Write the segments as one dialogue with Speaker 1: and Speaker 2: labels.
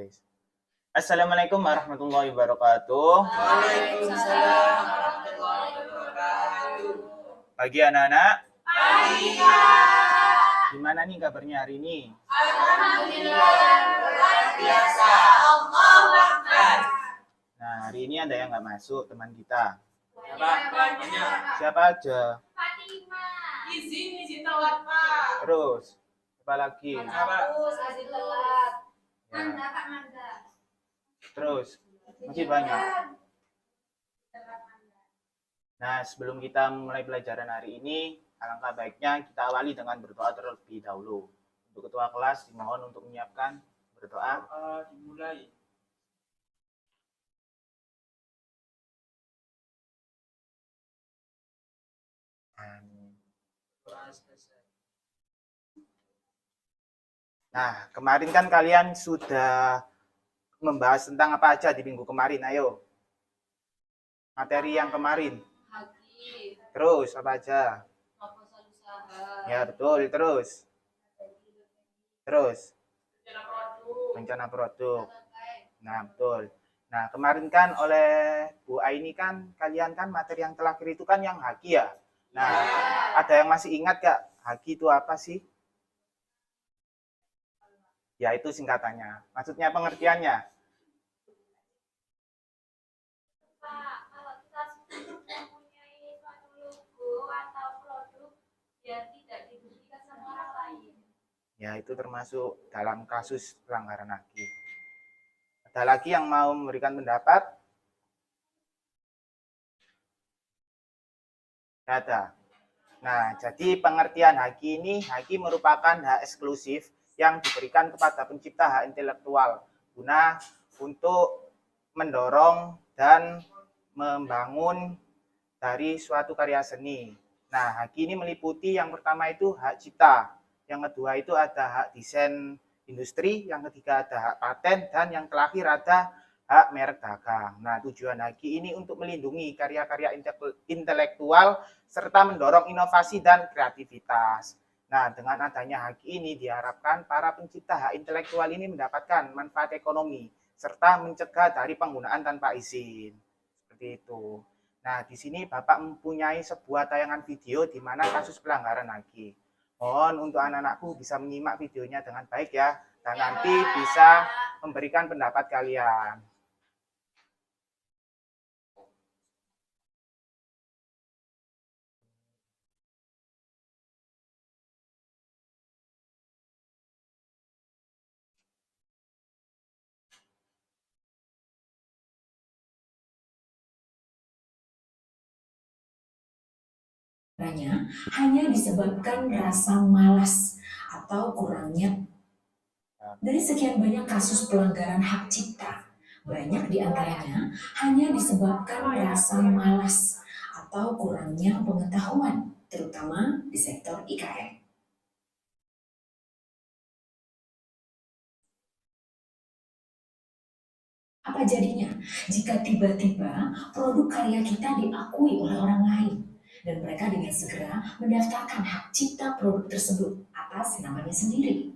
Speaker 1: Wes. Assalamualaikum warahmatullahi wabarakatuh.
Speaker 2: Waalaikumsalam warahmatullahi wabarakatuh.
Speaker 1: Pagi anak-anak.
Speaker 2: Pagi, Kak.
Speaker 1: Gimana nih kabarnya hari ini?
Speaker 2: Alhamdulillah, luar biasa. Allahu Akbar.
Speaker 1: Nah, hari ini ada yang nggak masuk teman kita.
Speaker 2: Banyak.
Speaker 1: Siapa aja?
Speaker 2: Fatimah. Izin telat, Pak.
Speaker 1: Terus, apa lagi?
Speaker 2: Hapus, izin telat.
Speaker 1: Ya.
Speaker 2: Manda, Pak Manda.
Speaker 1: Terus, masih banyak. Nah, sebelum kita mulai pelajaran hari ini, alangkah baiknya kita awali dengan berdoa terlebih dahulu. Untuk ketua kelas dimohon untuk menyiapkan berdoa.
Speaker 3: Dimulai.
Speaker 1: Nah, kemarin kan kalian sudah membahas tentang apa aja di minggu kemarin, ayo. Materi yang kemarin.
Speaker 2: Haki.
Speaker 1: Terus, apa aja?
Speaker 2: Proposal usaha.
Speaker 1: Ya, betul. Terus,
Speaker 2: Rencana produk.
Speaker 1: rencana produk. Nah, betul. Nah, kemarin kan oleh Bu Aini kan, kalian kan materi yang terakhir itu kan yang haki ya. Nah, ada yang masih ingat gak? Haki itu apa sih? Ya, itu singkatannya. Maksudnya pengertiannya.
Speaker 4: Pak, kalau kita mempunyai suatu logo atau produk yang tidak dibuktikan sama orang lain.
Speaker 1: Ya, itu termasuk dalam kasus pelanggaran haki. Ada lagi yang mau memberikan pendapat? Tidak ada. Nah, jadi pengertian haki ini, haki merupakan hak eksklusif yang diberikan kepada pencipta hak intelektual guna untuk mendorong dan membangun dari suatu karya seni. Nah, haki ini meliputi yang pertama itu hak cipta, yang kedua itu ada hak desain industri, yang ketiga ada hak paten, dan yang terakhir ada hak merek dagang. Nah, tujuan haki ini untuk melindungi karya-karya intelektual serta mendorong inovasi dan kreativitas. Nah, dengan adanya haki ini diharapkan para pencipta hak intelektual ini mendapatkan manfaat ekonomi serta mencegah dari penggunaan tanpa izin. Seperti itu. Nah, di sini Bapak mempunyai sebuah tayangan video di mana kasus pelanggaran haki. Mohon untuk anak-anakku bisa menyimak videonya dengan baik ya, dan nanti bisa memberikan pendapat kalian.
Speaker 5: Hanya disebabkan rasa malas atau kurangnya. Dari sekian banyak kasus pelanggaran hak cipta, banyak di antaranya hanya disebabkan rasa malas atau kurangnya pengetahuan, terutama di sektor IKM. Apa jadinya jika tiba-tiba produk karya kita diakui oleh orang lain dan mereka dengan segera mendaftarkan hak cipta produk tersebut atas namanya sendiri?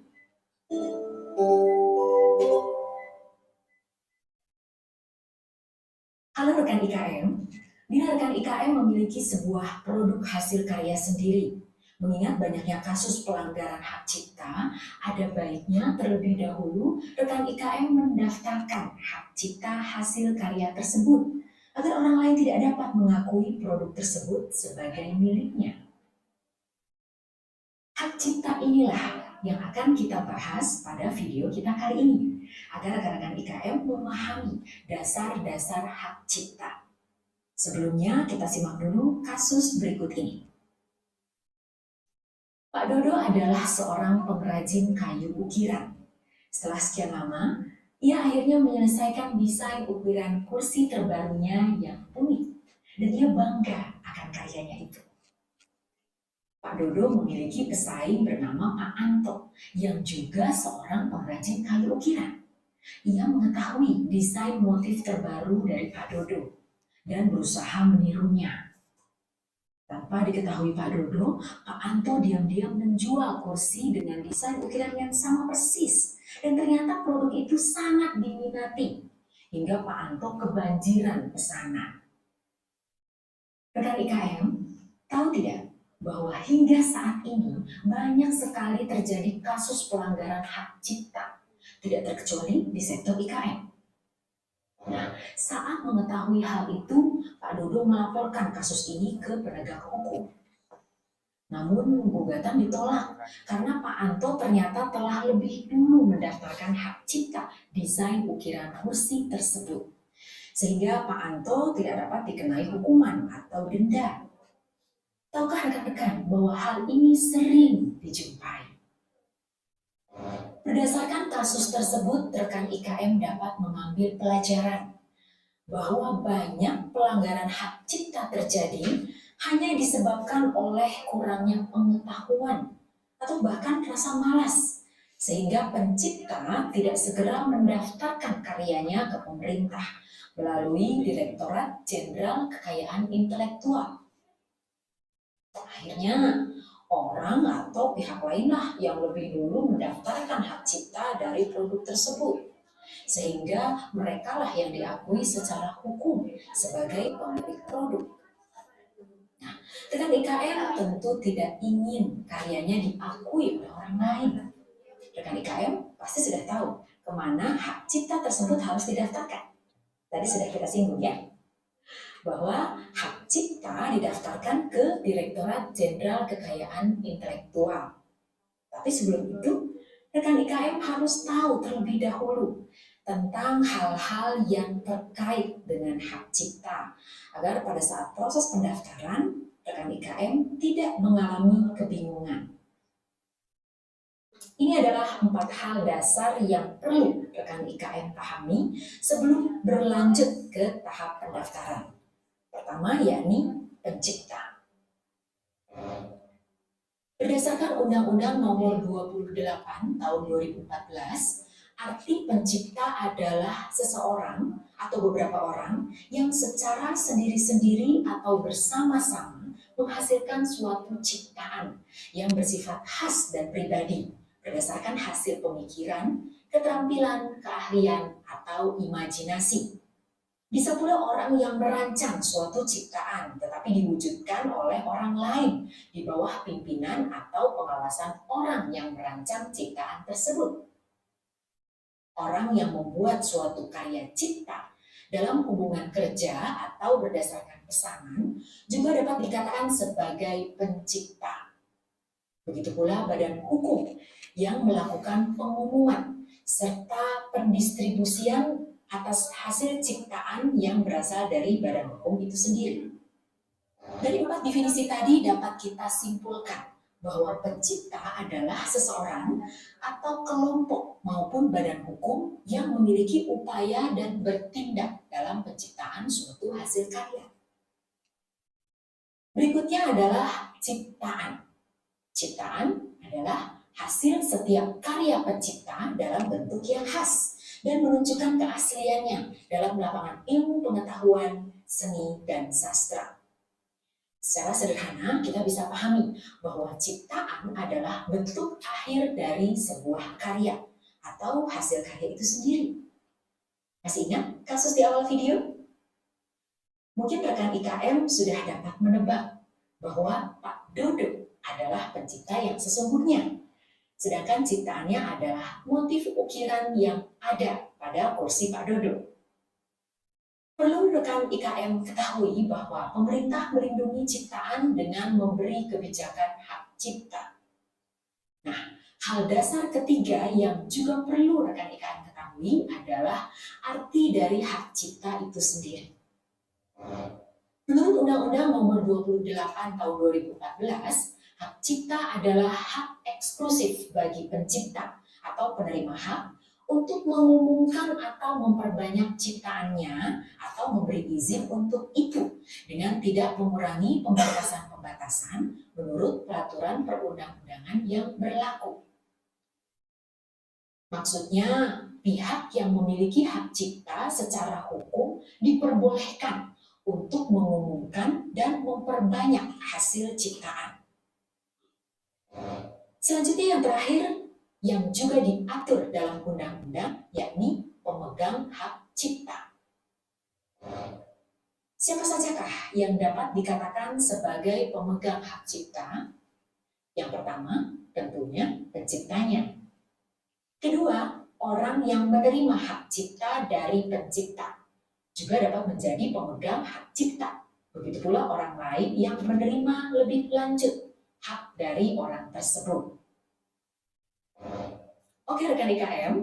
Speaker 5: Halo rekan IKM, bila rekan IKM memiliki sebuah produk hasil karya sendiri, mengingat banyaknya kasus pelanggaran hak cipta, ada baiknya terlebih dahulu rekan IKM mendaftarkan hak cipta hasil karya tersebut agar orang lain tidak dapat mengakui produk tersebut sebagai miliknya. Hak cipta inilah yang akan kita bahas pada video kita kali ini, agar rekan-rekan IKM memahami dasar-dasar hak cipta. Sebelumnya kita simak dulu kasus berikut ini. Pak Dodo adalah seorang pengrajin kayu ukiran. Setelah sekian lama, ia akhirnya menyelesaikan desain ukiran kursi terbarunya yang unik, dan ia bangga akan karyanya itu. Pak Dodo memiliki pesaing bernama Pak Anto, yang juga seorang pengrajin kayu ukiran. Ia mengetahui desain motif terbaru dari Pak Dodo dan berusaha menirunya. Tanpa diketahui Pak Dodo, Pak Anto diam-diam menjual kursi dengan desain ukiran yang sama persis. Dan ternyata produk itu sangat diminati. Hingga Pak Anto kebanjiran pesanan. Rekan IKM, tahu tidak bahwa hingga saat ini banyak sekali terjadi kasus pelanggaran hak cipta, tidak terkecuali di sektor IKM. Nah, saat mengetahui hal itu, Pak Dodo melaporkan kasus ini ke penegak hukum. Namun gugatan ditolak karena Pak Anto ternyata telah lebih dulu mendaftarkan hak cipta desain ukiran kursi tersebut. Sehingga Pak Anto tidak dapat dikenai hukuman atau denda. Tahukah rekan-rekan bahwa hal ini sering dijumpai? Berdasarkan kasus tersebut, rekan IKM dapat mengambil pelajaran bahwa banyak pelanggaran hak cipta terjadi hanya disebabkan oleh kurangnya pengetahuan atau bahkan rasa malas, sehingga pencipta tidak segera mendaftarkan karyanya ke pemerintah melalui Direktorat Jenderal Kekayaan Intelektual. Akhirnya, orang atau pihak lainlah yang lebih dulu mendaftarkan hak cipta dari produk tersebut. Sehingga merekalah yang diakui secara hukum sebagai pemilik produk. Nah, rekan IKM tentu tidak ingin karyanya diakui oleh orang lain. Rekan IKM pasti sudah tahu kemana hak cipta tersebut harus didaftarkan. Tadi sudah kita singgung ya, bahwa hak cipta didaftarkan ke Direktorat Jenderal Kekayaan Intelektual. Tapi sebelum itu, rekan IKM harus tahu terlebih dahulu tentang hal-hal yang terkait dengan hak cipta, agar pada saat proses pendaftaran, rekan IKM tidak mengalami kebingungan. Ini adalah 4 hal dasar yang perlu rekan IKM pahami sebelum berlanjut ke tahap pendaftaran. Pertama, yakni pencipta. Berdasarkan Undang-Undang Nomor 28 Tahun 2014, arti pencipta adalah seseorang atau beberapa orang yang secara sendiri-sendiri atau bersama-sama menghasilkan suatu ciptaan yang bersifat khas dan pribadi berdasarkan hasil pemikiran, keterampilan, keahlian, atau imajinasi. Bisa pula orang yang merancang suatu ciptaan tetapi diwujudkan oleh orang lain di bawah pimpinan atau pengawasan orang yang merancang ciptaan tersebut. Orang yang membuat suatu karya cipta dalam hubungan kerja atau berdasarkan pesanan juga dapat dikatakan sebagai pencipta. Begitu pula badan hukum yang melakukan pengumuman serta pendistribusian atas hasil ciptaan yang berasal dari badan hukum itu sendiri. Dari 4 definisi tadi dapat kita simpulkan bahwa pencipta adalah seseorang atau kelompok maupun badan hukum yang memiliki upaya dan bertindak dalam penciptaan suatu hasil karya. Berikutnya adalah ciptaan. Ciptaan adalah hasil setiap karya pencipta dalam bentuk yang khas dan menunjukkan keasliannya dalam lapangan ilmu pengetahuan, seni, dan sastra. Secara sederhana, kita bisa pahami bahwa ciptaan adalah bentuk akhir dari sebuah karya atau hasil karya itu sendiri. Masih ingat kasus di awal video? Mungkin rekan IKM sudah dapat menebak bahwa Pak Dodo adalah pencipta yang sesungguhnya. Sedangkan ciptaannya adalah motif ukiran yang ada pada kursi Pak Dodo. Perlu rekan IKM ketahui bahwa pemerintah melindungi ciptaan dengan memberi kebijakan hak cipta. Nah, hal dasar ketiga yang juga perlu rekan IKM ketahui adalah arti dari hak cipta itu sendiri. Menurut Undang-Undang Nomor 28 Tahun 2014, hak cipta adalah hak eksklusif bagi pencipta atau penerima hak untuk mengumumkan atau memperbanyak ciptaannya atau memberi izin untuk itu dengan tidak mengurangi pembatasan-pembatasan menurut peraturan perundang-undangan yang berlaku. Maksudnya, pihak yang memiliki hak cipta secara hukum diperbolehkan untuk mengumumkan dan memperbanyak hasil ciptaan. Selanjutnya yang terakhir, yang juga diatur dalam undang-undang, yakni pemegang hak cipta. Siapa sajakah yang dapat dikatakan sebagai pemegang hak cipta? Yang pertama, tentunya penciptanya. Kedua, orang yang menerima hak cipta dari pencipta juga dapat menjadi pemegang hak cipta. Begitu pula orang lain yang menerima lebih lanjut hak dari orang tersebut. Oke rekan IKM,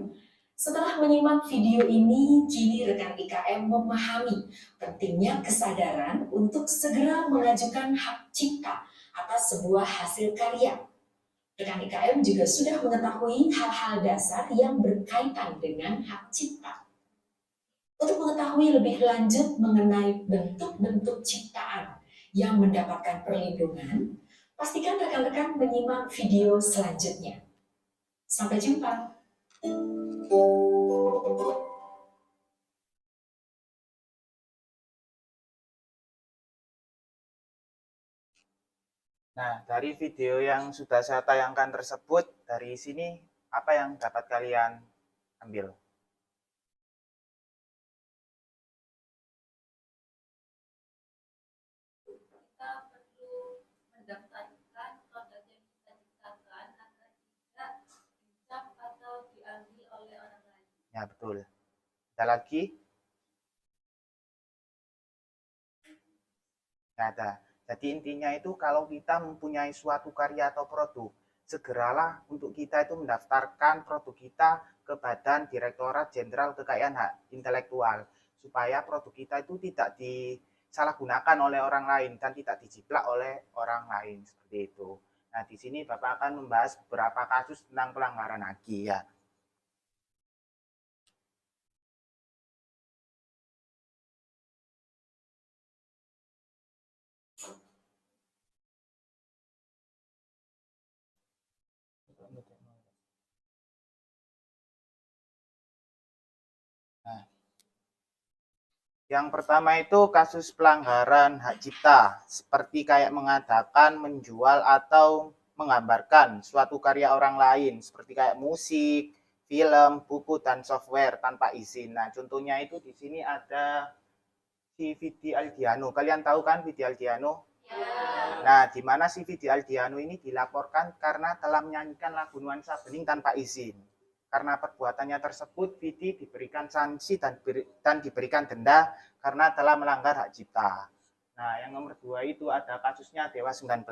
Speaker 5: setelah menyimak video ini, kini rekan IKM memahami pentingnya kesadaran untuk segera mengajukan hak cipta atas sebuah hasil karya. Rekan IKM juga sudah mengetahui hal-hal dasar yang berkaitan dengan hak cipta. Untuk mengetahui lebih lanjut mengenai bentuk-bentuk ciptaan yang mendapatkan perlindungan, pastikan rekan-rekan menyimak video selanjutnya. Sampai jumpa.
Speaker 1: Nah, dari video yang sudah saya tayangkan tersebut, dari sini apa yang dapat kalian ambil?
Speaker 2: Kita perlu mendaftarkan produk yang kita ciptakan agar tidak dicap atau diambil oleh orang lain.
Speaker 1: Ya, betul. Ada lagi? Nggak ada. Jadi intinya itu kalau kita mempunyai suatu karya atau produk, segeralah untuk kita itu mendaftarkan produk kita ke Badan Direktorat Jenderal Kekayaan Hak Intelektual, supaya produk kita itu tidak disalahgunakan oleh orang lain dan tidak dijiplak oleh orang lain, seperti itu. Nah, di sini Bapak akan membahas beberapa kasus tentang pelanggaran haki ya. Nah, yang pertama itu kasus pelanggaran hak cipta, seperti kayak mengadakan, menjual, atau menggambarkan suatu karya orang lain, seperti kayak musik, film, buku, dan software tanpa izin. Nah, contohnya itu di sini ada si Vidi Aldiano. Kalian tahu kan Vidi Aldiano?
Speaker 2: Ya.
Speaker 1: Nah, di mana si Vidi Aldiano ini dilaporkan karena telah menyanyikan lagu Nuansa Bening tanpa izin. Karena perbuatannya tersebut, Vidi diberikan sanksi dan diberikan denda karena telah melanggar hak cipta. Nah, yang nomor 2 itu ada kasusnya Dewa 19.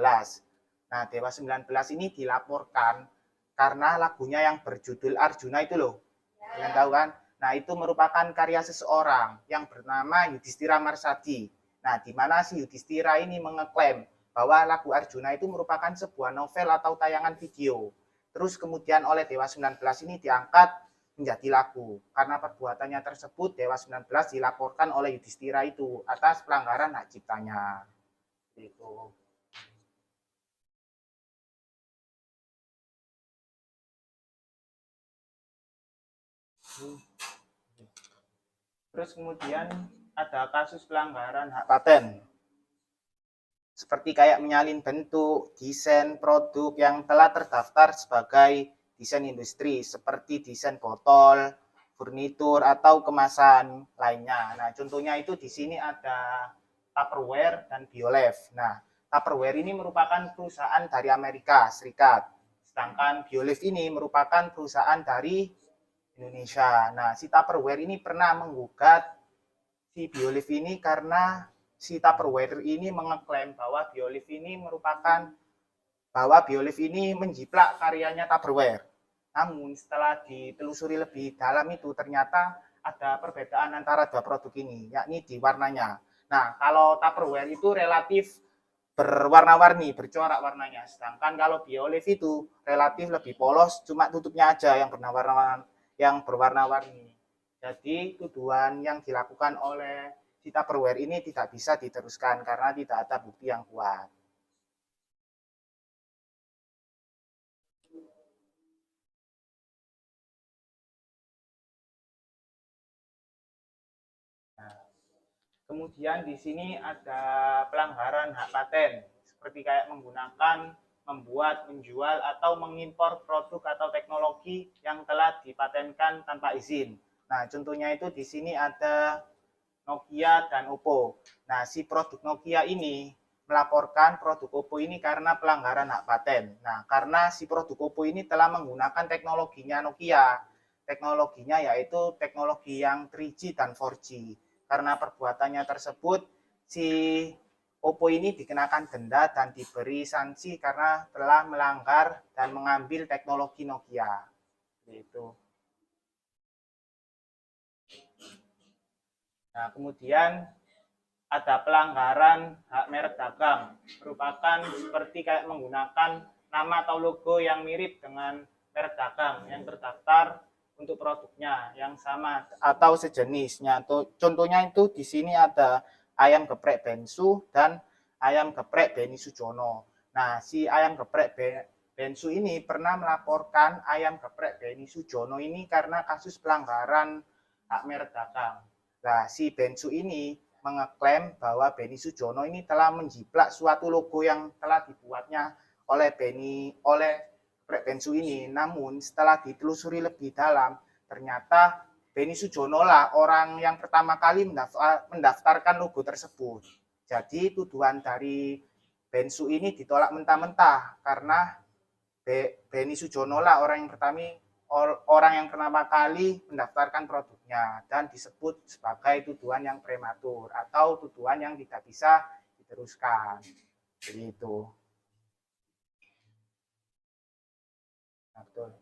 Speaker 1: Nah, Dewa 19 ini dilaporkan karena lagunya yang berjudul Arjuna itu loh. Kalian tahu kan? Nah, itu merupakan karya seseorang yang bernama Yudhistira Marsadi. Nah, di mana si Yudhistira ini mengeklaim bahwa lagu Arjuna itu merupakan sebuah novel atau tayangan video. Terus kemudian oleh Dewa 19 ini diangkat menjadi lagu. Karena perbuatannya tersebut, Dewa 19 dilaporkan oleh Yudhistira itu atas pelanggaran hak ciptanya. Itu. Terus kemudian ada kasus pelanggaran hak paten. Seperti kayak menyalin bentuk, desain produk yang telah terdaftar sebagai desain industri, seperti desain botol, furnitur, atau kemasan lainnya. Nah, contohnya itu di sini ada Tupperware dan Biolev. Nah, Tupperware ini merupakan perusahaan dari Amerika Serikat, sedangkan Biolev ini merupakan perusahaan dari Indonesia. Nah, si Tupperware ini pernah menggugat si Biolev ini karena si Tupperware ini mengeklaim bahwa Biolev ini menjiplak karyanya Tupperware. Namun setelah ditelusuri lebih dalam itu ternyata ada perbedaan antara dua produk ini, yakni di warnanya. Nah, kalau Tupperware itu relatif berwarna-warni, bercorak warnanya. Sedangkan kalau Biolev itu relatif lebih polos, cuma tutupnya aja yang berwarna-warni. Jadi tuduhan yang dilakukan oleh si Tupperware ini tidak bisa diteruskan karena tidak ada bukti yang kuat. Kemudian di sini ada pelanggaran hak paten, seperti kayak menggunakan, membuat, menjual, atau mengimpor produk atau teknologi yang telah dipatenkan tanpa izin. Nah, contohnya itu di sini ada Nokia dan Oppo. Nah, si produk Nokia ini melaporkan produk Oppo ini karena pelanggaran hak paten. Nah, karena si produk Oppo ini telah menggunakan teknologinya Nokia. Teknologinya yaitu teknologi yang 3G dan 4G. Karena perbuatannya tersebut, si Oppo ini dikenakan denda dan diberi sanksi karena telah melanggar dan mengambil teknologi Nokia. Gitu. Nah, kemudian ada pelanggaran hak merek dagang, merupakan seperti kayak menggunakan nama atau logo yang mirip dengan merek dagang yang terdaftar untuk produknya yang sama atau sejenisnya. Contohnya itu di sini ada ayam geprek Bensu dan ayam geprek Beni Sujono. Nah, si ayam geprek Bensu ini pernah melaporkan ayam geprek Beni Sujono ini karena kasus pelanggaran hak merek dagang. Nah, si Bensu ini mengeklaim bahwa Beni Sujono ini telah menjiplak suatu logo yang telah dibuatnya oleh Bensu ini. Namun setelah ditelusuri lebih dalam, ternyata Beni Sujono lah orang yang pertama kali mendaftarkan logo tersebut. Jadi tuduhan dari Bensu ini ditolak mentah-mentah karena Beni Sujono lah orang yang pertama kali mendaftarkan produknya dan disebut sebagai tuduhan yang prematur atau tuduhan yang tidak bisa diteruskan. Begitu. Nah, betul.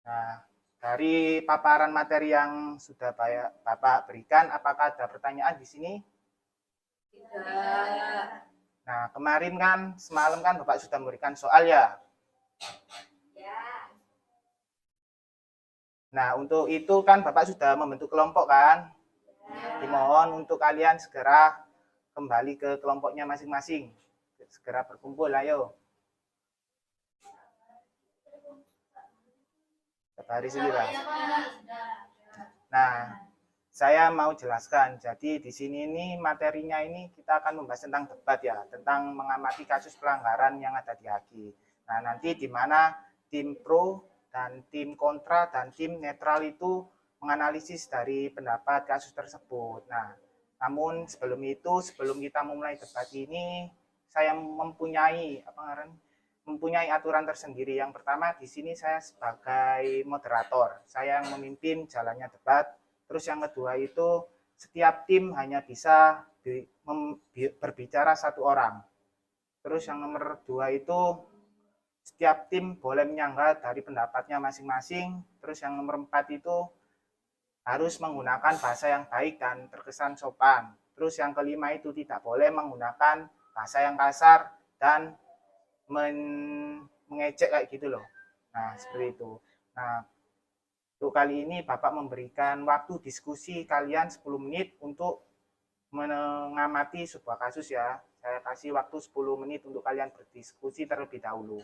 Speaker 1: Nah, dari paparan materi yang sudah Bapak berikan, apakah ada pertanyaan di sini?
Speaker 2: Tidak.
Speaker 1: Nah, kemarin kan, semalam kan Bapak sudah memberikan soal ya?
Speaker 2: Ya.
Speaker 1: Nah, untuk itu kan Bapak sudah membentuk kelompok kan? Dimohon untuk kalian segera kembali ke kelompoknya masing-masing. Segera berkumpul, ayo. Baris ini, Pak. Nah, saya mau jelaskan. Jadi di sini ini materinya ini kita akan membahas tentang debat ya, tentang mengamati kasus pelanggaran yang ada di Haki. Nah, nanti di mana tim pro dan tim kontra dan tim netral itu menganalisis dari pendapat kasus tersebut. Nah, namun sebelum kita memulai debat ini, saya mempunyai aturan tersendiri. Yang pertama di sini saya sebagai moderator, saya yang memimpin jalannya debat. Terus yang kedua itu setiap tim hanya bisa berbicara satu orang. Terus yang nomor 2 itu setiap tim boleh menyanggah dari pendapatnya masing-masing. Terus yang nomor 4 itu harus menggunakan bahasa yang baik dan terkesan sopan. Terus yang kelima itu tidak boleh menggunakan bahasa yang kasar dan mengejek kayak gitu loh. Nah, seperti itu. Nah, untuk kali ini Bapak memberikan waktu diskusi kalian 10 menit untuk mengamati sebuah kasus ya. Saya kasih waktu 10 menit untuk kalian berdiskusi terlebih dahulu.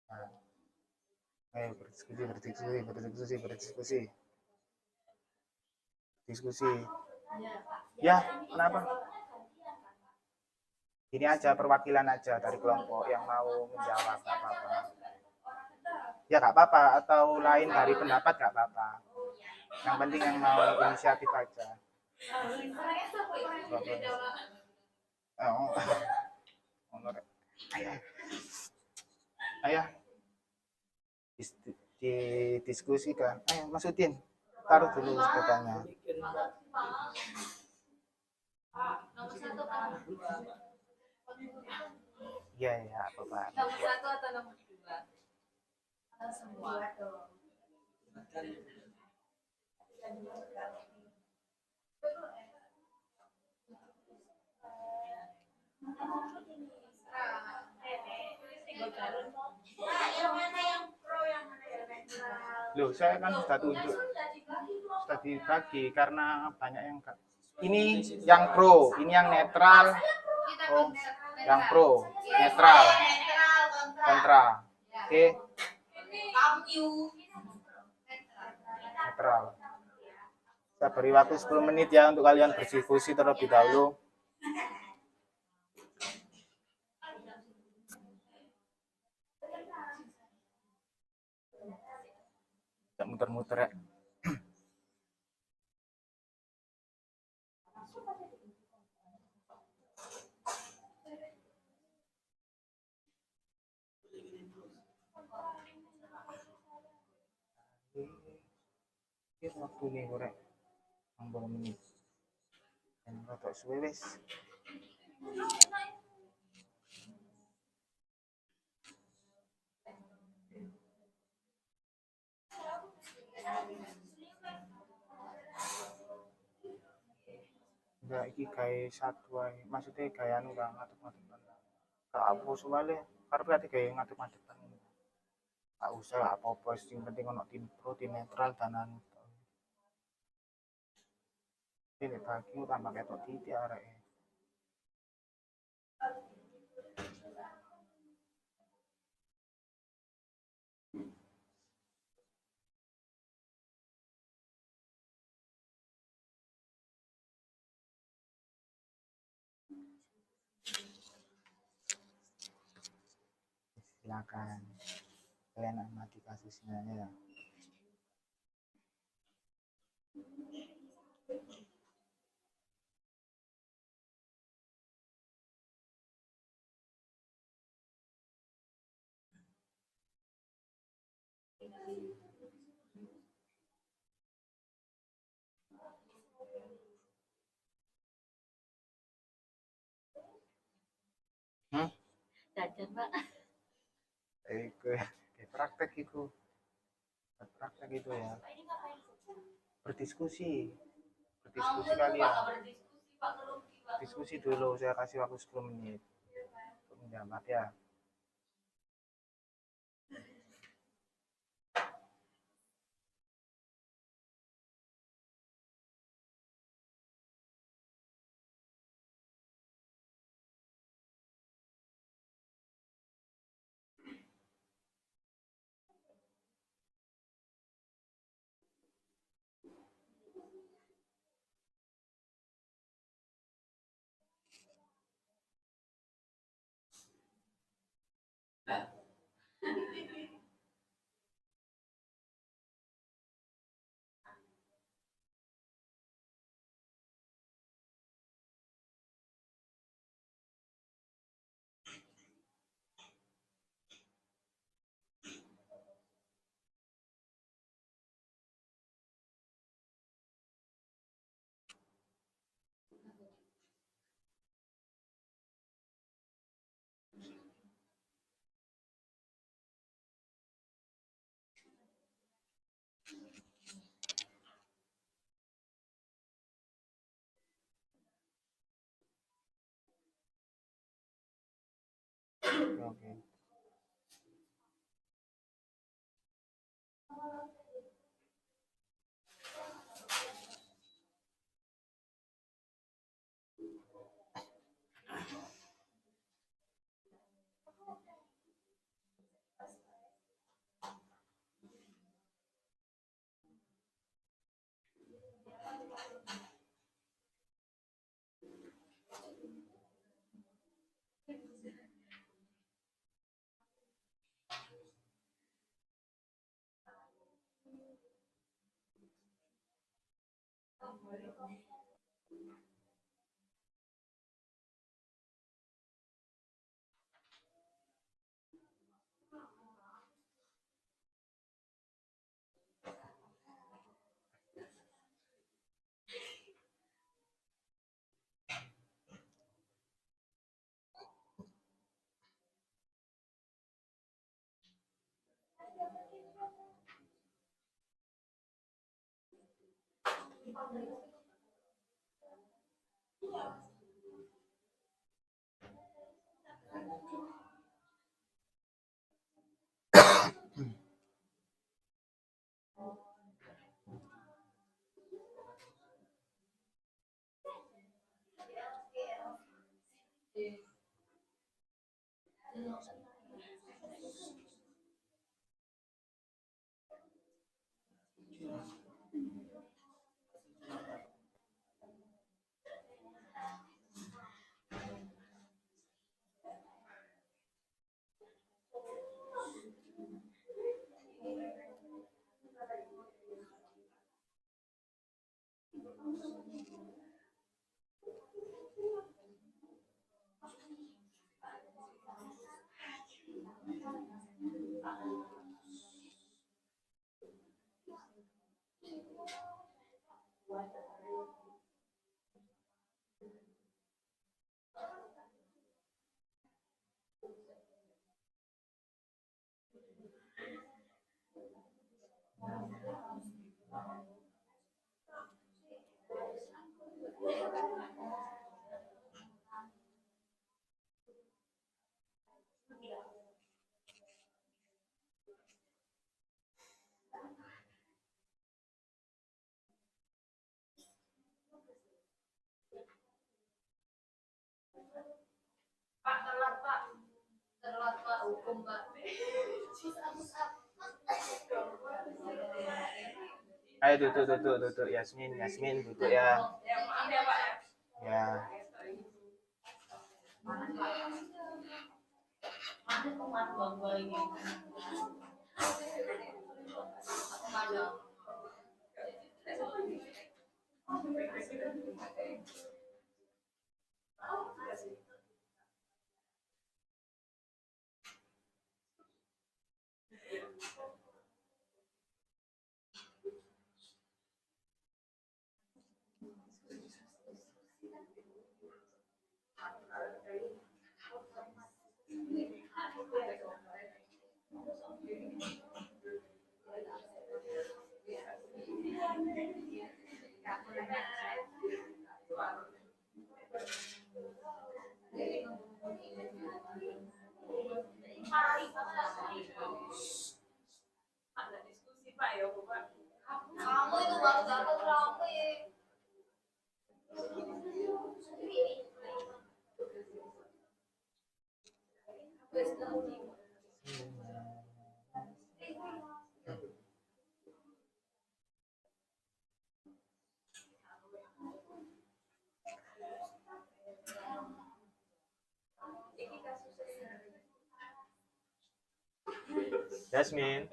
Speaker 1: Nah, ayo berdiskusi. Diskusi. Ya, kenapa? Ini aja perwakilan aja dari kelompok yang mau menjawab, gak apa-apa. Ya gak apa-apa, atau lain dari pendapat gak apa-apa. Yang penting yang mau inisiatif aja. Ayo. Didiskusikan. Ayo, masukin. Taruh dulu sepedanya.
Speaker 2: Nomor 1 kan?
Speaker 1: Iya, ya, apa-apa.
Speaker 2: Nomor 1 atau nomor 2? Atau semua?
Speaker 1: Loh, saya kan sudah tunjuk. Sudah dibagi karena banyak yang ini yang pro, ini yang netral, Oh, yang pro, netral, kontra. Oke, netral. Saya beri waktu 10 menit ya untuk kalian berdiskusi terlebih dahulu. Tidak muter-muter ya. Ini waktu nih korek 60 menit. Dan rotok suwe wis. Enggak iki gawe satu ae. Maksudnya gawe anu lah ngadep-ngadepan. Gak apa soalnya karep ati gawe ngadep-ngadepan. Gak usah apa-apa sing penting ono tim pro, tim netral dan anu. Ini bagimu tambah ketok titik areke. Silakan kalian amati kasusnya ya.
Speaker 2: Jajan, Pak.
Speaker 1: Iku praktek itu. Praktek itu ya. Berdiskusi. Berdiskusi kalian. Diskusi dulu, saya kasih waktu 10 menit. Untuk menjawab ya. Oke.
Speaker 2: hukum, Pak.
Speaker 1: Ayo duduk. Yasmin duduk ya.
Speaker 2: Maaf ya, Pak.
Speaker 1: Ya.
Speaker 2: Ada diskusi, Pak, ya, Bapak.
Speaker 4: Kamu itu baru datang rame.
Speaker 1: Yasmin.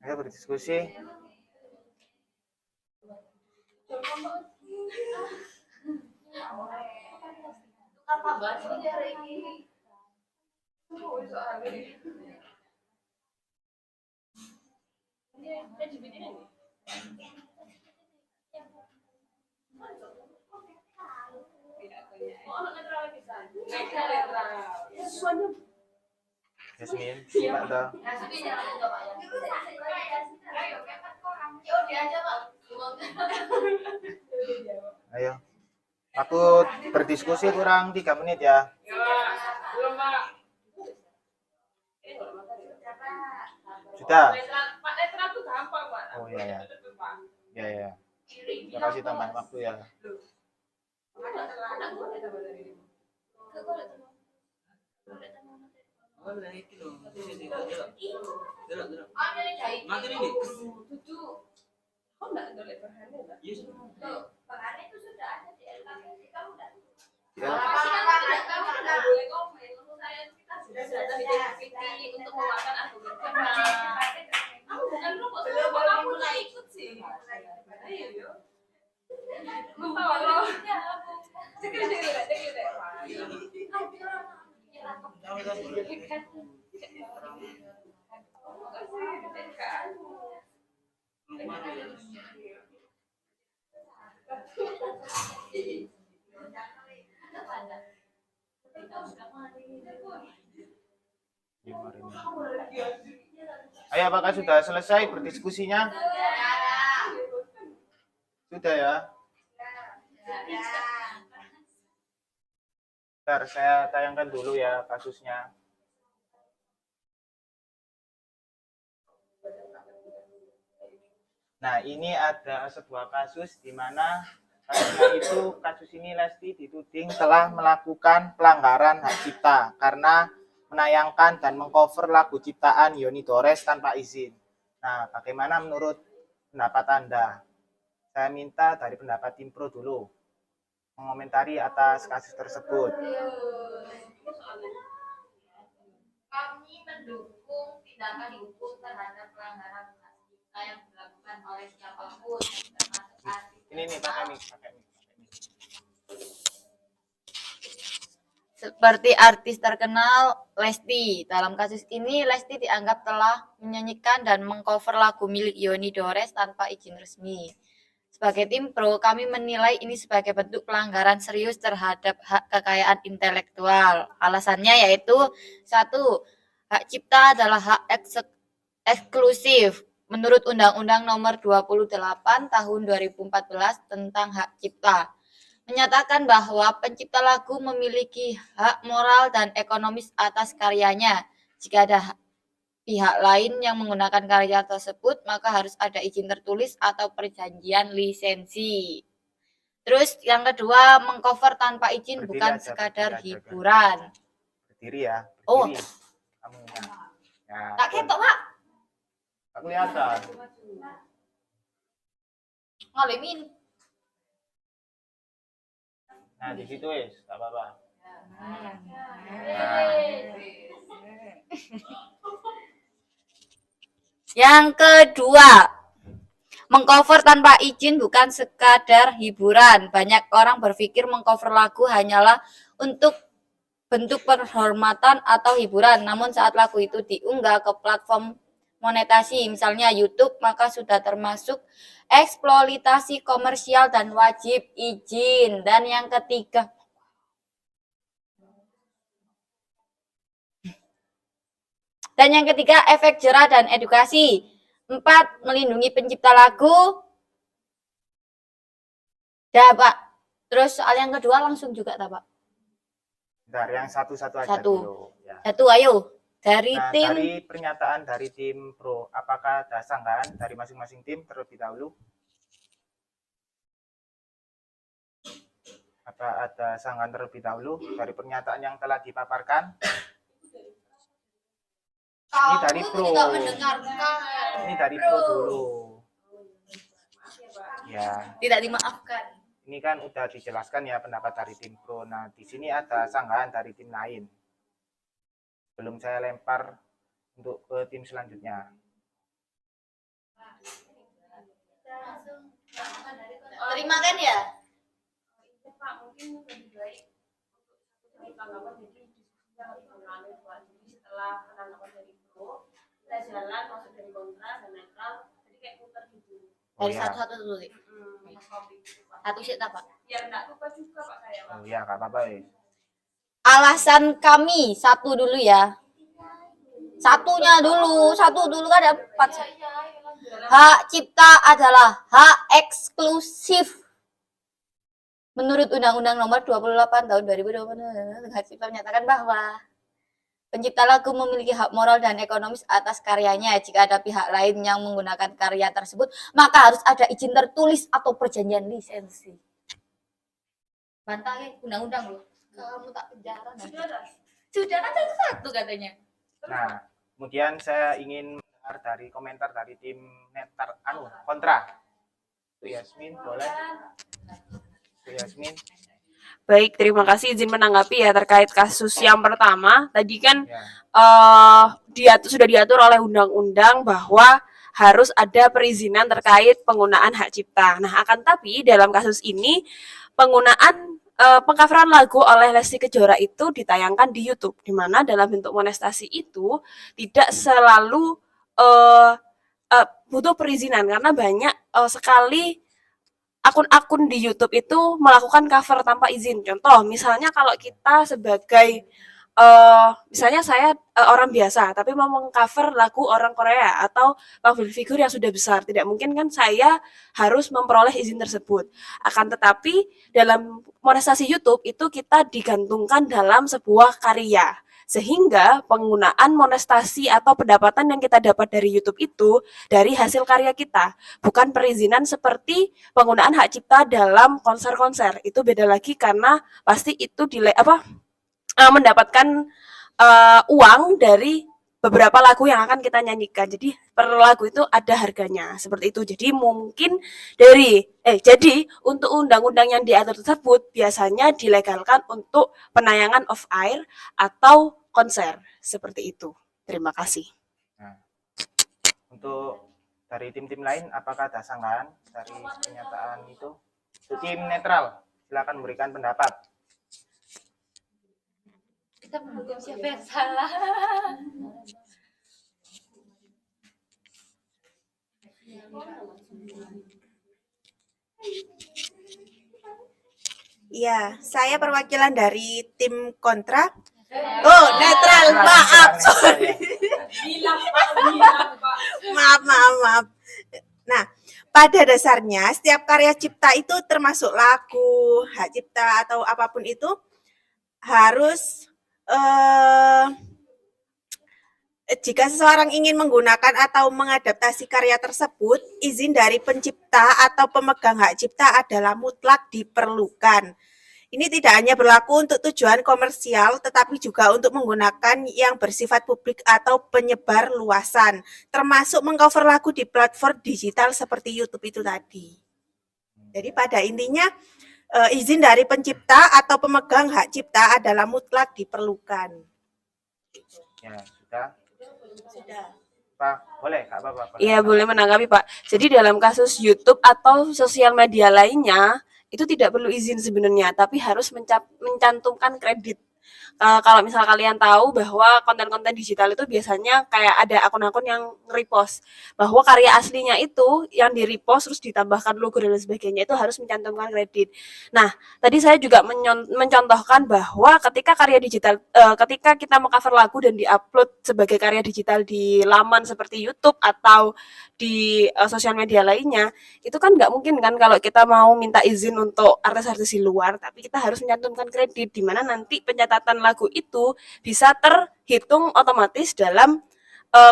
Speaker 1: Ayo berdiskusi.
Speaker 2: Apa bahas ini hari ini?
Speaker 1: Yasmin, buka dah. Ayo. Aku berdiskusi kurang 3 menit ya. Sudah.
Speaker 2: Pak Netra tuh gampang, Pak.
Speaker 1: Oh iya ya. Ya. Terima kasih tambahan waktu ya.
Speaker 2: Materi ini. Kok enggak ada lebarannya, Mbak?
Speaker 4: Bahannya itu sudah ada di LKPD, kamu enggak?
Speaker 1: Ya.
Speaker 2: Kamu enggak boleh komen. Menurut saya kita sudah ada di DPT untuk menguatkan argumen kita. Kamu bukan lu kok, kenapa kamu nggak ikut sih? Ayo. Tolong. Cek deh.
Speaker 1: Ayo, apakah sudah selesai berdiskusinya? Sudah ya. Bentar, saya tayangkan dulu ya kasusnya. Nah, ini ada sebuah kasus di mana Kasus ini Lesti dituding telah melakukan pelanggaran hak cipta karena menayangkan dan mengcover lagu ciptaan Yoni Dores tanpa izin. Nah, bagaimana menurut pendapat Anda? Saya minta dari pendapat tim pro dulu mengomentari atas kasus tersebut.
Speaker 4: Kami mendukung tindakan hukum terhadap pelanggaran hak cipta yang dilakukan oleh siapapun, termasuk artis.
Speaker 1: Ini nih pakai mic.
Speaker 3: Seperti artis terkenal Lesti. Dalam kasus ini, Lesti dianggap telah menyanyikan dan mengcover lagu milik Yoni Dores tanpa izin resmi. Sebagai tim pro, kami menilai ini sebagai bentuk pelanggaran serius terhadap hak kekayaan intelektual. Alasannya yaitu, 1. Hak cipta adalah hak eksklusif menurut Undang-Undang Nomor 28 Tahun 2014 tentang Hak Cipta. Menyatakan bahwa pencipta lagu memiliki hak moral dan ekonomis atas karyanya. Jika ada pihak lain yang menggunakan karya tersebut, maka harus ada izin tertulis atau perjanjian lisensi. Terus yang kedua, mengcover tanpa izin
Speaker 1: Berdiri
Speaker 3: bukan
Speaker 1: aja,
Speaker 3: sekadar
Speaker 1: berdiri aja,
Speaker 3: hiburan.
Speaker 1: Berdiri ya.
Speaker 3: Oh.
Speaker 1: Berdiri. Kamunya. Ya,
Speaker 3: Tak ketok, Pak.
Speaker 1: tak kelihatan.
Speaker 3: Ngalimin.
Speaker 1: Nah, di situ wis, tak apa-apa.
Speaker 3: Yang kedua, mengcover tanpa izin bukan sekadar hiburan. Banyak orang berpikir mengcover lagu hanyalah untuk bentuk penghormatan atau hiburan. Namun saat lagu itu diunggah ke platform monetasi, misalnya YouTube, maka sudah termasuk eksploitasi komersial dan wajib izin. Dan yang ketiga, efek jerah dan edukasi. 4. Melindungi pencipta lagu. Dah, Pak. Terus soal yang kedua langsung juga, tak, Pak?
Speaker 1: Bentar, yang satu-satu aja
Speaker 3: Satu.
Speaker 1: dulu. Ya.
Speaker 3: Satu, ayo. Dari
Speaker 1: Nah,
Speaker 3: tim.
Speaker 1: dari pernyataan dari tim pro, apakah ada sanggahan dari masing-masing tim terlebih dahulu? Apa ada sanggahan terlebih dahulu dari pernyataan yang telah dipaparkan? Ini dari pro.
Speaker 3: Tidak mendengarkan.
Speaker 1: Ini dari pro dulu. Ya,
Speaker 3: Tidak dimaafkan.
Speaker 1: ini kan udah dijelaskan ya pendapat dari tim pro. Nah, di sini ada sanggahan dari tim lain. Belum saya lempar untuk ke tim selanjutnya.
Speaker 3: Terima kan ya?
Speaker 2: Pak, mungkin lebih baik untuk satu tanggapan jadi diskusinya lebih mengalir Pak. Jadi setelah penanggapan dari pro, kita jalan masuk dari kontra dan netral, jadi kayak putar gitu.
Speaker 1: Oh,
Speaker 3: Dari
Speaker 1: ya.
Speaker 3: satu-satu dulu. Lik.
Speaker 2: Mas Kopi gitu Pak.
Speaker 3: Satu sih, tak, Pak?
Speaker 2: Biar nggak lupa juga Pak saya Pak.
Speaker 1: Oh ya, nggak apa-apa wis.
Speaker 3: Alasan kami satu dulu ya. Satu dulu kan ada 4. Hak cipta adalah hak eksklusif. Menurut Undang-Undang Nomor 28 Tahun 2020, Hak Cipta menyatakan bahwa pencipta lagu memiliki hak moral dan ekonomis atas karyanya. Jika ada pihak lain yang menggunakan karya tersebut, maka harus ada izin tertulis atau perjanjian lisensi. Bantah ya, undang-undang loh. Kamu tak penjara nanti. Sudah kan satu katanya.
Speaker 1: Nah, kemudian saya ingin mendengar dari komentar dari tim kontra. Bu Yasmin, boleh? Bu Yasmin.
Speaker 6: Baik, terima kasih izin menanggapi ya terkait kasus yang pertama. Tadi kan
Speaker 1: Ya.
Speaker 6: sudah diatur oleh undang-undang bahwa harus ada perizinan terkait penggunaan hak cipta. Nah, akan tapi dalam kasus ini penggunaan pengcoveran lagu oleh Lesti Kejora itu ditayangkan di YouTube, di mana dalam bentuk monetasi itu tidak selalu butuh perizinan karena banyak sekali akun-akun di YouTube itu melakukan cover tanpa izin. Contoh, misalnya kalau kita sebagai misalnya saya orang biasa tapi mau mengcover lagu orang Korea atau public figure yang sudah besar, tidak mungkin kan saya harus memperoleh izin tersebut. Akan tetapi dalam monetasi YouTube itu kita digantungkan dalam sebuah karya, Sehingga penggunaan monetasi atau pendapatan yang kita dapat dari YouTube itu dari hasil karya kita, bukan perizinan seperti penggunaan hak cipta dalam konser-konser. Itu beda lagi karena pasti itu mendapatkan uang dari beberapa lagu yang akan kita nyanyikan. Jadi per lagu itu ada harganya seperti itu. Jadi mungkin jadi untuk undang-undang yang diatur tersebut biasanya dilegalkan untuk penayangan off air atau konser seperti itu. Terima kasih.
Speaker 1: Nah, untuk dari tim-tim lain, apakah ada sanggahan dari pernyataan itu? Untuk tim netral, silakan memberikan pendapat.
Speaker 3: Kita menghukum siapa yang salah.
Speaker 7: Iya, saya perwakilan dari tim kontra. Oh, netral, maaf, sorry. Maaf. Nah, pada dasarnya setiap karya cipta itu termasuk lagu, hak cipta atau apapun itu harus jika seseorang ingin menggunakan atau mengadaptasi karya tersebut, izin dari pencipta atau pemegang hak cipta adalah mutlak diperlukan. Ini tidak hanya berlaku untuk tujuan komersial, tetapi juga untuk menggunakan yang bersifat publik atau penyebar luasan, termasuk mengcover lagu di platform digital seperti YouTube itu tadi. Jadi pada intinya, izin dari pencipta atau pemegang hak cipta adalah mutlak diperlukan.
Speaker 1: Ya, sudah.
Speaker 7: Sudah.
Speaker 1: Pak, boleh Kak Bapak?
Speaker 6: Iya, boleh menanggapi Pak. Jadi dalam kasus YouTube atau sosial media lainnya, itu tidak perlu izin sebenarnya, tapi harus mencantumkan kredit. Kalau misal kalian tahu bahwa konten-konten digital itu biasanya kayak ada akun-akun yang nge-repost bahwa karya aslinya itu yang di-repost terus ditambahkan logo dan sebagainya itu harus mencantumkan kredit. Nah, tadi saya juga mencontohkan bahwa ketika karya digital, ketika kita meng-cover lagu dan di-upload sebagai karya digital di laman seperti YouTube atau di sosial media lainnya, itu kan nggak mungkin kan kalau kita mau minta izin untuk artis-artis di luar, tapi kita harus mencantumkan kredit di mana nanti pencatatan lagu itu bisa terhitung otomatis dalam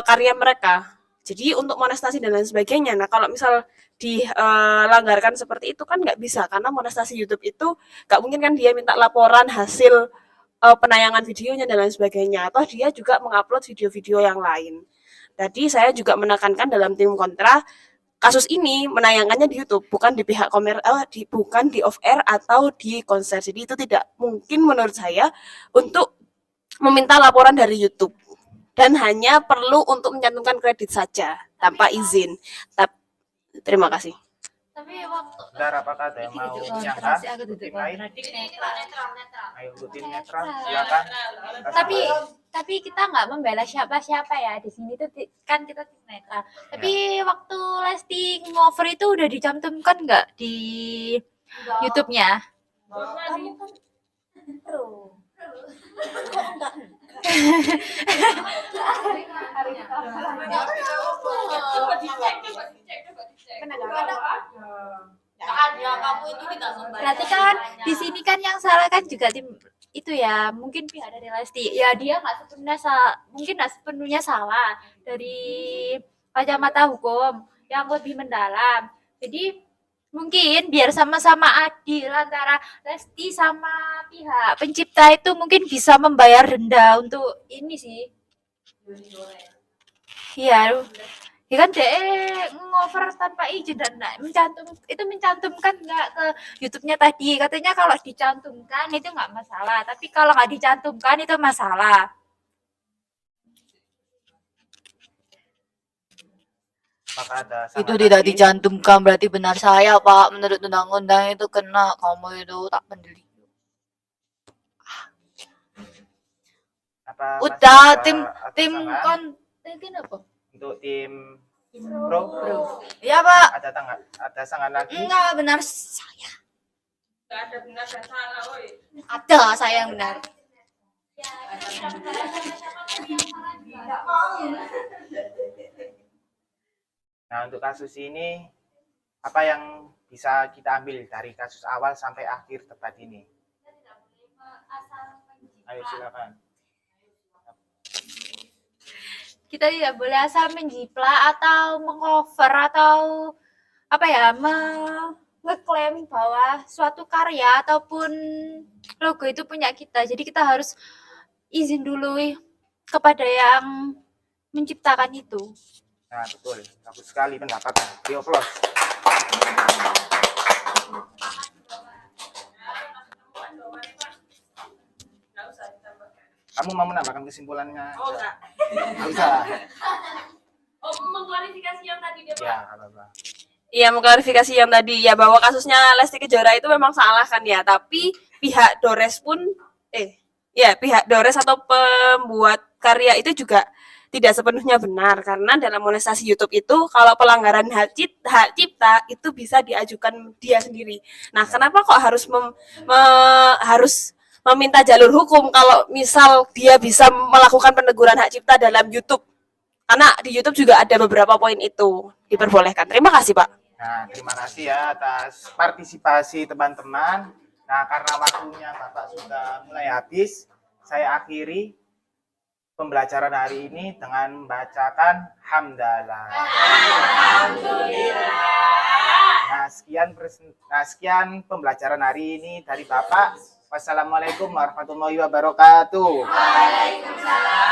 Speaker 6: karya mereka. Jadi untuk monetasi dan lain sebagainya. Nah kalau misal dilanggarkan seperti itu kan nggak bisa karena monetasi YouTube itu nggak mungkin kan dia minta laporan hasil penayangan videonya dan lain sebagainya. Atau dia juga mengupload video-video yang lain. Tadi saya juga menekankan dalam tim kontra kasus ini menayangkannya di YouTube, bukan di pihak bukan di off air atau di konser. Jadi itu tidak mungkin menurut saya untuk meminta laporan dari YouTube dan hanya perlu untuk mencantumkan kredit saja tanpa izin. Terima kasih.
Speaker 3: Tapi waktu
Speaker 1: Bentar, apakah ada yang mau menyangka?
Speaker 3: aku duduk
Speaker 1: Tim lain?
Speaker 3: netral.
Speaker 1: Ayo, untuk tim netral, silakan.
Speaker 3: Tapi kita nggak membela siapa-siapa ya di sini tuh kan kita tim netral. Tapi waktu Lesti ngover itu udah dicantumkan nggak di YouTube-nya?
Speaker 7: Kamu kan pro. Kok enggak?
Speaker 2: Coba dicek.
Speaker 3: Berarti kan di sini kan yang salah kan juga tim itu ya, mungkin pihak dari Lesti. Ya dia mungkin nggak sepenuhnya salah dari kacamata hukum yang lebih mendalam. Jadi mungkin biar sama-sama adil antara Lesti sama pihak pencipta itu mungkin bisa membayar denda untuk ini sih. Iya, ya kan ngover tanpa izin dan mencantumkan nggak ke YouTube-nya tadi. Katanya kalau dicantumkan itu nggak masalah, tapi kalau nggak dicantumkan itu masalah.
Speaker 1: Apakah ada
Speaker 3: Itu
Speaker 1: sanggahan
Speaker 3: tidak
Speaker 1: lagi?
Speaker 3: dicantumkan berarti benar saya Pak, menurut undang-undang itu kena, kamu itu tak pendeli.
Speaker 1: Apa
Speaker 3: Udah
Speaker 1: masih ada
Speaker 3: tim
Speaker 1: sanggahan?
Speaker 3: konten apa?
Speaker 1: Untuk tim pro,
Speaker 3: Iya Pak.
Speaker 1: ada sanggahan lagi?
Speaker 3: Enggak benar saya.
Speaker 2: Nggak ada benar dan salah, woi.
Speaker 3: Ada saya yang benar.
Speaker 1: Nah, untuk kasus ini, apa yang bisa kita ambil dari kasus awal sampai akhir debat ini? Ayo silakan.
Speaker 3: kita tidak boleh asal menjiplak atau mengcover atau apa ya, ngeklaim bahwa suatu karya ataupun logo itu punya kita. Jadi kita harus izin dulu kepada yang menciptakan itu.
Speaker 1: Nah, betul. Bagus sekali pendapatnya. Rio Plus.
Speaker 2: Nggak usah ditambahkan.
Speaker 1: Kamu mau menambahkan kesimpulannya?
Speaker 2: Oh enggak.
Speaker 1: Nggak usah.
Speaker 2: Oh, mengklarifikasi yang tadi dia Pak.
Speaker 1: Ya, nggak apa-apa.
Speaker 6: Iya, mengklarifikasi yang tadi ya, bahwa kasusnya Lesti Kejora itu memang salah kan ya, tapi pihak Dores pun pihak Dores atau pembuat karya itu juga tidak sepenuhnya benar, karena dalam monetisasi YouTube itu kalau pelanggaran hak cipta itu bisa diajukan dia sendiri. Nah, kenapa kok harus harus meminta jalur hukum kalau misal dia bisa melakukan peneguran hak cipta dalam YouTube? Karena di YouTube juga ada beberapa poin itu diperbolehkan. Terima kasih, Pak.
Speaker 1: Nah, terima kasih ya atas partisipasi teman-teman. Nah, karena waktunya Bapak sudah mulai habis, saya akhiri pembelajaran hari ini dengan membacakan hamdalah. Nah, sekian pembelajaran hari ini dari Bapak. Wassalamualaikum warahmatullahi wabarakatuh. Waalaikumsalam.